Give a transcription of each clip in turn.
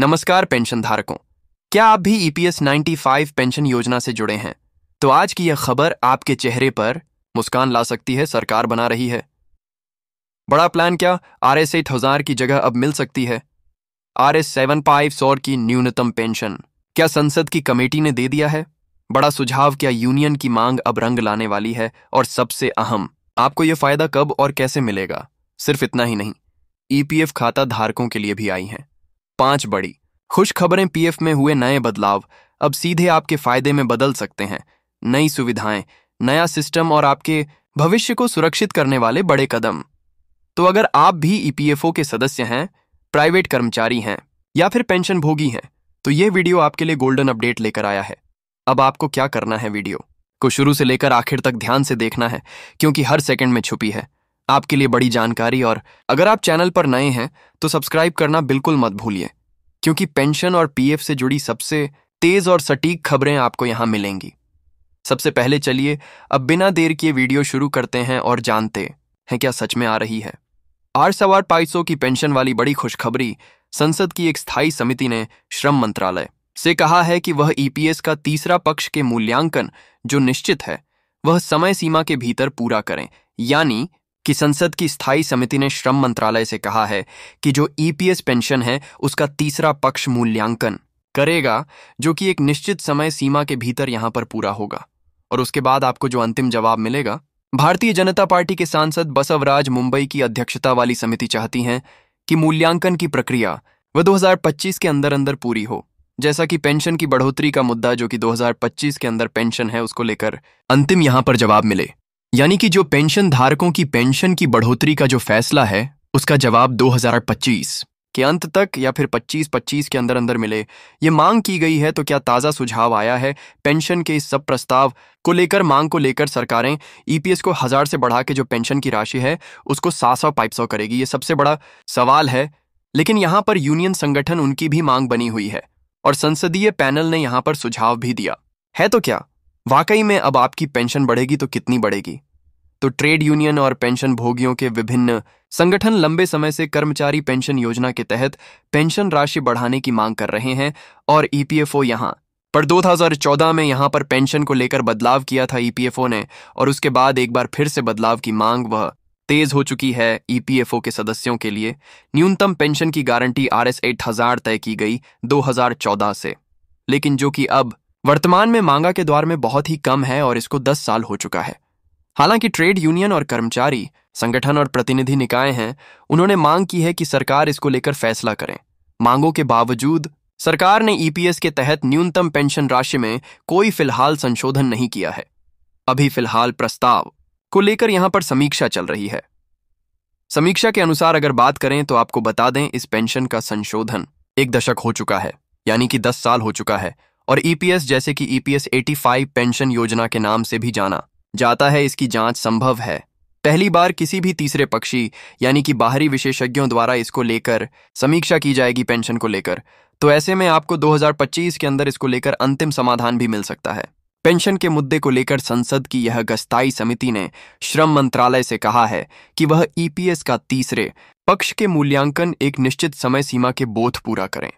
नमस्कार पेंशन धारकों, क्या आप भी ईपीएस 95 पेंशन योजना से जुड़े हैं? तो आज की यह खबर आपके चेहरे पर मुस्कान ला सकती है। सरकार बना रही है बड़ा प्लान। क्या RS 8000 की जगह अब मिल सकती है RS 7500 की न्यूनतम पेंशन? क्या संसद की कमेटी ने दे दिया है बड़ा सुझाव? क्या यूनियन की मांग अब रंग लाने वाली है? और सबसे अहम, आपको यह फायदा कब और कैसे मिलेगा? सिर्फ इतना ही नहीं, ईपीएफ खाता धारकों के लिए भी आई हैं 5 बड़ी खुश खबरें। पीएफ में हुए नए बदलाव अब सीधे आपके फायदे में बदल सकते हैं। नई सुविधाएं, नया सिस्टम और आपके भविष्य को सुरक्षित करने वाले बड़े कदम। तो अगर आप भी ईपीएफओ के सदस्य हैं, प्राइवेट कर्मचारी हैं या फिर पेंशन भोगी हैं, तो यह वीडियो आपके लिए गोल्डन अपडेट लेकर आया है। अब आपको क्या करना है? वीडियो को शुरू से लेकर आखिर तक ध्यान से देखना है, क्योंकि हर सेकंड में छुपी है आपके लिए बड़ी जानकारी। और अगर आप चैनल पर नए हैं तो सब्सक्राइब करना बिल्कुल मत भूलिए, क्योंकि पेंशन और पीएफ से जुड़ी सबसे तेज और सटीक खबरें आपको यहां मिलेंगी। सबसे पहले चलिए अब बिना देर किए वीडियो शुरू करते हैं और जानते हैं क्या सच में आ रही है RS 7500 की पेंशन वाली बड़ी खुशखबरी। संसद की एक स्थायी समिति ने श्रम मंत्रालय से कहा है कि वह ईपीएस का तीसरा पक्ष के मूल्यांकन जो निश्चित है वह समय सीमा के भीतर पूरा करें। यानी कि संसद की स्थायी समिति ने श्रम मंत्रालय से कहा है कि जो ईपीएस पेंशन है उसका तीसरा पक्ष मूल्यांकन करेगा, जो कि एक निश्चित समय सीमा के भीतर यहां पर पूरा होगा। और उसके बाद आपको जो अंतिम जवाब मिलेगा। भारतीय जनता पार्टी के सांसद बसवराज मुंबई की अध्यक्षता वाली समिति चाहती हैं कि मूल्यांकन की प्रक्रिया वह 2025 के अंदर अंदर पूरी हो, जैसा कि पेंशन की बढ़ोतरी का मुद्दा जो कि 2025 के अंदर पेंशन है उसको लेकर अंतिम यहां पर जवाब मिले। यानी कि जो पेंशन धारकों की पेंशन की बढ़ोतरी का जो फैसला है उसका जवाब 2025 के अंत तक या फिर 25 के अंदर अंदर मिले, ये मांग की गई है। तो क्या ताज़ा सुझाव आया है पेंशन के इस सब प्रस्ताव को लेकर? मांग को लेकर सरकारें ईपीएस को 1000 से बढ़ा के जो पेंशन की राशि है उसको 700-500 करेगी, ये सबसे बड़ा सवाल है। लेकिन यहाँ पर यूनियन संगठन, उनकी भी मांग बनी हुई है और संसदीय पैनल ने यहाँ पर सुझाव भी दिया है। तो क्या वाकई में अब आपकी पेंशन बढ़ेगी? तो कितनी बढ़ेगी? तो ट्रेड यूनियन और पेंशन भोगियों के विभिन्न संगठन लंबे समय से कर्मचारी पेंशन योजना के तहत पेंशन राशि बढ़ाने की मांग कर रहे हैं। और ईपीएफओ यहां पर 2014 में यहां पर पेंशन को लेकर बदलाव किया था ईपीएफओ ने, और उसके बाद एक बार फिर से बदलाव की मांग वह तेज हो चुकी है। ईपीएफओ के सदस्यों के लिए न्यूनतम पेंशन की गारंटी RS 8000 तय की गई 2014 से, लेकिन जो कि अब वर्तमान में मांगा के द्वार में बहुत ही कम है और इसको 10 साल हो चुका है। हालांकि ट्रेड यूनियन और कर्मचारी संगठन और प्रतिनिधि निकाय हैं, उन्होंने मांग की है कि सरकार इसको लेकर फैसला करें। मांगों के बावजूद सरकार ने ईपीएस के तहत न्यूनतम पेंशन राशि में कोई फिलहाल संशोधन नहीं किया है। अभी फिलहाल प्रस्ताव को लेकर यहां पर समीक्षा चल रही है। समीक्षा के अनुसार अगर बात करें तो आपको बता दें, इस पेंशन का संशोधन 1 दशक हो चुका है, यानी कि 10 साल हो चुका है। और ईपीएस, जैसे कि ईपीएस 85 पेंशन योजना के नाम से भी जाना जाता है, इसकी जांच संभव है। पहली बार किसी भी तीसरे पक्षी यानी कि बाहरी विशेषज्ञों द्वारा इसको लेकर समीक्षा की जाएगी पेंशन को लेकर। तो ऐसे में आपको 2025 के अंदर इसको लेकर अंतिम समाधान भी मिल सकता है। पेंशन के मुद्दे को लेकर संसद की यह स्थायी समिति ने श्रम मंत्रालय से कहा है कि वह ईपीएस का तीसरे पक्ष के मूल्यांकन एक निश्चित समय सीमा के बोध पूरा करें।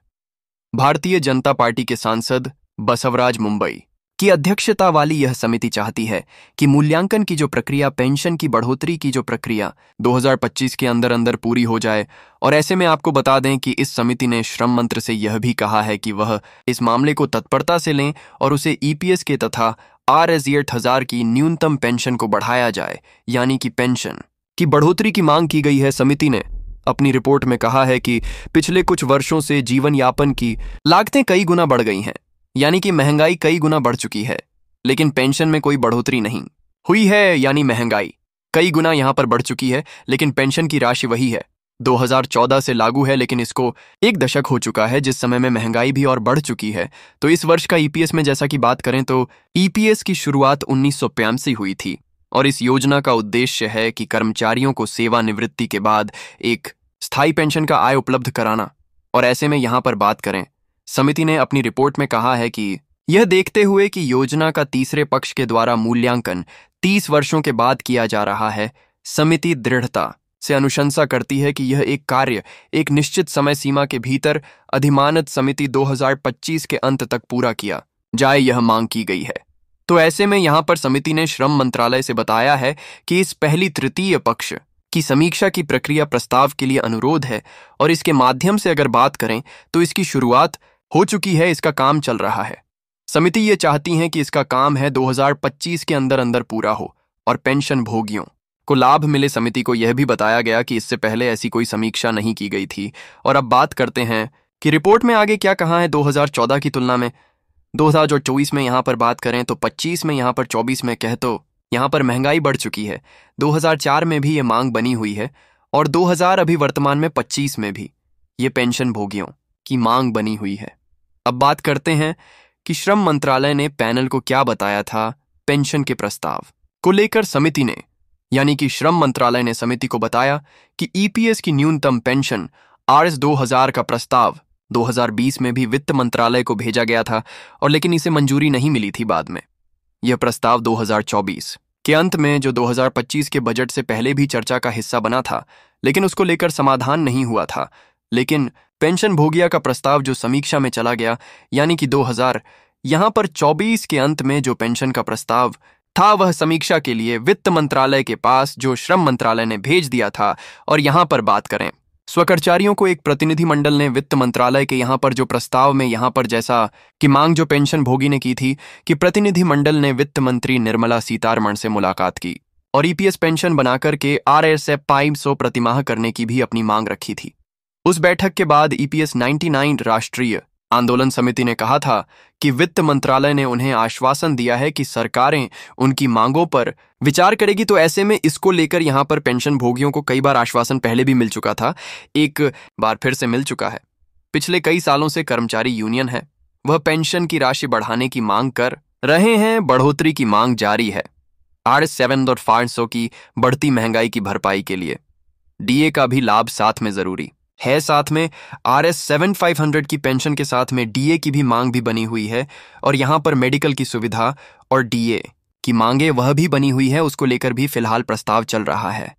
भारतीय जनता पार्टी के सांसद बसवराज मुंबई की अध्यक्षता वाली यह समिति चाहती है कि मूल्यांकन की जो प्रक्रिया, पेंशन की बढ़ोतरी की जो प्रक्रिया 2025 के अंदर अंदर पूरी हो जाए। और ऐसे में आपको बता दें कि इस समिति ने श्रम मंत्री से यह भी कहा है कि वह इस मामले को तत्परता से लें और उसे ईपीएस के तथा RS 8000 की न्यूनतम पेंशन को बढ़ाया जाए, यानी कि पेंशन की बढ़ोतरी की मांग की गई है। समिति ने अपनी रिपोर्ट में कहा है कि पिछले कुछ वर्षों से जीवन यापन की लागतें कई गुना बढ़ गई हैं, यानी कि महंगाई कई गुना बढ़ चुकी है, लेकिन पेंशन में कोई बढ़ोतरी नहीं हुई है। यानी महंगाई कई गुना यहां पर बढ़ चुकी है, लेकिन पेंशन की राशि वही है। 2014 से लागू है, लेकिन इसको 1 दशक हो चुका है, जिस समय में महंगाई भी और बढ़ चुकी है। तो इस वर्ष का ईपीएस में जैसा कि बात करें तो ईपीएस की शुरुआत 1985 हुई थी, और इस योजना का उद्देश्य है कि कर्मचारियों को सेवानिवृत्ति के बाद एक स्थायी पेंशन का आय उपलब्ध कराना। और ऐसे में यहां पर बात करें, समिति ने अपनी रिपोर्ट में कहा है कि यह देखते हुए कि योजना का तीसरे पक्ष के द्वारा मूल्यांकन 30 वर्षों के बाद किया जा रहा है, समिति दृढ़ता से अनुशंसा करती है कि यह एक कार्य एक निश्चित समय सीमा के भीतर अधिमानत समिति 2025 के अंत तक पूरा किया जाए, यह मांग की गई है। तो ऐसे में यहां पर समिति ने श्रम मंत्रालय से बताया है कि इस पहली तृतीय पक्ष की समीक्षा की प्रक्रिया प्रस्ताव के लिए अनुरोध है और इसके माध्यम से अगर बात करें तो इसकी शुरुआत हो चुकी है, इसका काम चल रहा है। समिति ये चाहती है कि इसका काम है 2025 के अंदर अंदर पूरा हो और पेंशन भोगियों को लाभ मिले। समिति को यह भी बताया गया कि इससे पहले ऐसी कोई समीक्षा नहीं की गई थी। और अब बात करते हैं कि रिपोर्ट में आगे क्या कहा है 2014 की तुलना में। 2024 में यहाँ पर बात करें तो 25 में, यहाँ पर 24 में कह तो यहाँ पर महंगाई बढ़ चुकी है। 2004 में भी ये मांग बनी हुई है और 2000 अभी वर्तमान में 25 में भी ये पेंशन भोगियों की मांग बनी हुई है। अब बात करते हैं कि श्रम मंत्रालय ने पैनल को क्या बताया था पेंशन के प्रस्ताव को लेकर। समिति ने यानी कि श्रम मंत्रालय ने समिति को बताया कि ईपीएस की न्यूनतम पेंशन RS 2000 का प्रस्ताव 2020 में भी वित्त मंत्रालय को भेजा गया था और लेकिन इसे मंजूरी नहीं मिली थी। बाद में यह प्रस्ताव 2024 के अंत में, जो 2025 के बजट से पहले भी चर्चा का हिस्सा बना था, लेकिन उसको लेकर समाधान नहीं हुआ था। लेकिन पेंशन भोगिया का प्रस्ताव जो समीक्षा में चला गया यानी कि 2000 यहां पर 24 के अंत में जो पेंशन का प्रस्ताव था वह समीक्षा के लिए वित्त मंत्रालय के पास जो श्रम मंत्रालय ने भेज दिया था। और यहां पर बात करें स्वकर्मचारियों को एक प्रतिनिधि मंडल ने वित्त मंत्रालय के यहाँ पर जो प्रस्ताव में यहाँ पर जैसा कि मांग जो पेंशन भोगी ने की थी कि प्रतिनिधि मंडल ने वित्त मंत्री निर्मला सीतारमण से मुलाकात की और ईपीएस पेंशन बनाकर के RSF 500 प्रतिमाह करने की भी अपनी मांग रखी थी। उस बैठक के बाद ईपीएस 99 राष्ट्रीय आंदोलन समिति ने कहा था कि वित्त मंत्रालय ने उन्हें आश्वासन दिया है कि सरकारें उनकी मांगों पर विचार करेगी। तो ऐसे में इसको लेकर यहाँ पर पेंशन भोगियों को कई बार आश्वासन पहले भी मिल चुका था, एक बार फिर से मिल चुका है। पिछले कई सालों से कर्मचारी यूनियन है वह पेंशन की राशि बढ़ाने की मांग कर रहे हैं। बढ़ोतरी की मांग जारी है RS 7,500 की बढ़ती महंगाई की भरपाई के लिए। DA का भी लाभ साथ में जरूरी है। साथ में RS 7,500 की पेंशन के साथ में DA की भी मांग भी बनी हुई है और यहाँ पर मेडिकल की सुविधा और DA की मांगे वह भी बनी हुई है, उसको लेकर भी फिलहाल प्रस्ताव चल रहा है।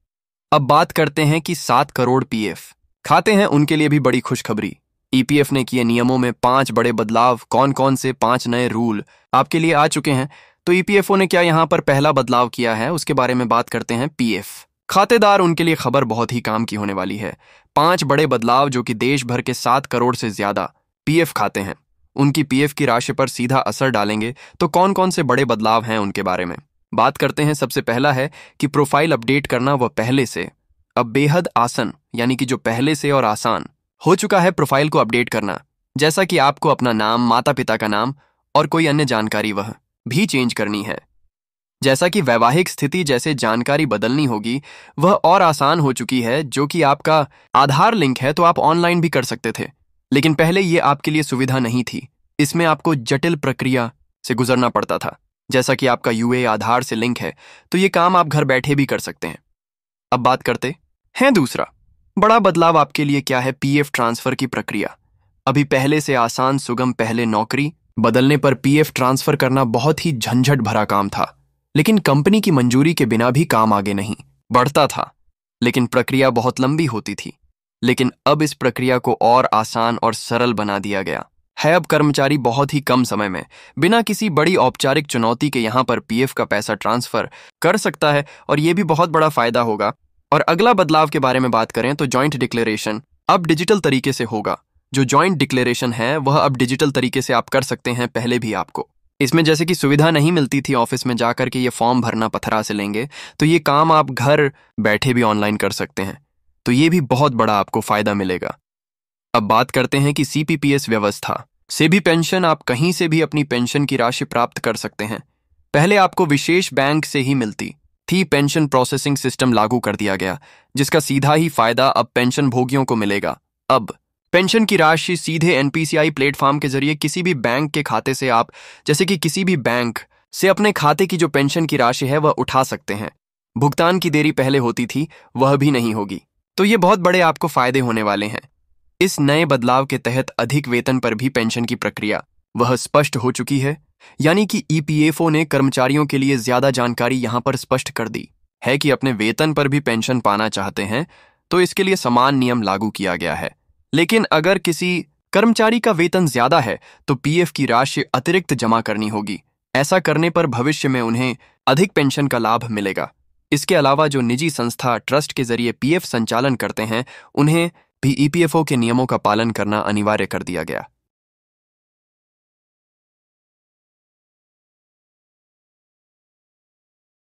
अब बात करते हैं कि 7 करोड़ PF खाते हैं उनके लिए भी बड़ी खुशखबरी। EPF ने किए नियमों में 5 बड़े बदलाव। कौन कौन से 5 नए रूल आपके लिए आ चुके हैं? तो EPFO ने क्या यहाँ पर पहला बदलाव किया है उसके बारे में बात करते हैं। PF खातेदार उनके लिए खबर बहुत ही काम की होने वाली है। 5 बड़े बदलाव जो कि देश भर के 7 करोड़ से ज्यादा PF खाते हैं उनकी PF की राशि पर सीधा असर डालेंगे। तो कौन कौन से बड़े बदलाव हैं उनके बारे में बात करते हैं। सबसे पहला है कि प्रोफाइल अपडेट करना वह पहले से अब बेहद आसान यानी कि जो पहले से और आसान हो चुका है प्रोफाइल को अपडेट करना, जैसा कि आपको अपना नाम, माता पिता का नाम और कोई अन्य जानकारी वह भी चेंज करनी है। जैसा कि वैवाहिक स्थिति जैसे जानकारी बदलनी होगी वह और आसान हो चुकी है। जो कि आपका आधार लिंक है तो आप ऑनलाइन भी कर सकते थे, लेकिन पहले ये आपके लिए सुविधा नहीं थी। इसमें आपको जटिल प्रक्रिया से गुजरना पड़ता था। जैसा कि आपका UA आधार से लिंक है तो ये काम आप घर बैठे भी कर सकते हैं। अब बात करते हैं दूसरा बड़ा बदलाव आपके लिए क्या है। PF ट्रांसफर की प्रक्रिया अभी पहले से आसान सुगम। पहले नौकरी बदलने पर PF ट्रांसफर करना बहुत ही झंझट भरा काम था, लेकिन कंपनी की मंजूरी के बिना भी काम आगे नहीं बढ़ता था, लेकिन प्रक्रिया बहुत लंबी होती थी। लेकिन अब इस प्रक्रिया को और आसान और सरल बना दिया गया है। अब कर्मचारी बहुत ही कम समय में बिना किसी बड़ी औपचारिक चुनौती के यहाँ पर PF का पैसा ट्रांसफर कर सकता है और ये भी बहुत बड़ा फायदा होगा। और अगला बदलाव के बारे में बात करें तो जॉइंट डिक्लेरेशन अब डिजिटल तरीके से होगा। जो जॉइंट डिक्लेरेशन है वह अब डिजिटल तरीके से आप कर सकते हैं। पहले भी आपको इसमें जैसे कि सुविधा नहीं मिलती थी ऑफिस में जाकर के ये फॉर्म भरना, पथरा से लेंगे, तो ये काम आप घर बैठे भी ऑनलाइन कर सकते हैं। तो ये भी बहुत बड़ा आपको फायदा मिलेगा। अब बात करते हैं कि CPPS व्यवस्था से भी पेंशन आप कहीं से भी अपनी पेंशन की राशि प्राप्त कर सकते हैं। पहले आपको विशेष बैंक से ही मिलती थी। पेंशन प्रोसेसिंग सिस्टम लागू कर दिया गया जिसका सीधा ही फायदा अब पेंशन भोगियों को मिलेगा। अब पेंशन की राशि सीधे NPCI प्लेटफॉर्म के जरिए किसी भी बैंक के खाते से आप जैसे कि किसी भी बैंक से अपने खाते की जो पेंशन की राशि है वह उठा सकते हैं। भुगतान की देरी पहले होती थी वह भी नहीं होगी। तो ये बहुत बड़े आपको फायदे होने वाले हैं। इस नए बदलाव के तहत अधिक वेतन पर भी पेंशन की प्रक्रिया वह स्पष्ट हो चुकी है, यानी कि EPFO ने कर्मचारियों के लिए ज्यादा जानकारी यहां पर स्पष्ट कर दी। है कि अपने वेतन पर भी पेंशन पाना चाहते हैं तो इसके लिए समान नियम लागू किया गया है। लेकिन अगर किसी कर्मचारी का वेतन ज्यादा है तो पीएफ की राशि अतिरिक्त जमा करनी होगी। ऐसा करने पर भविष्य में उन्हें अधिक पेंशन का लाभ मिलेगा। इसके अलावा जो निजी संस्था ट्रस्ट के जरिए पीएफ संचालन करते हैं उन्हें भी ईपीएफओ के नियमों का पालन करना अनिवार्य कर दिया गया।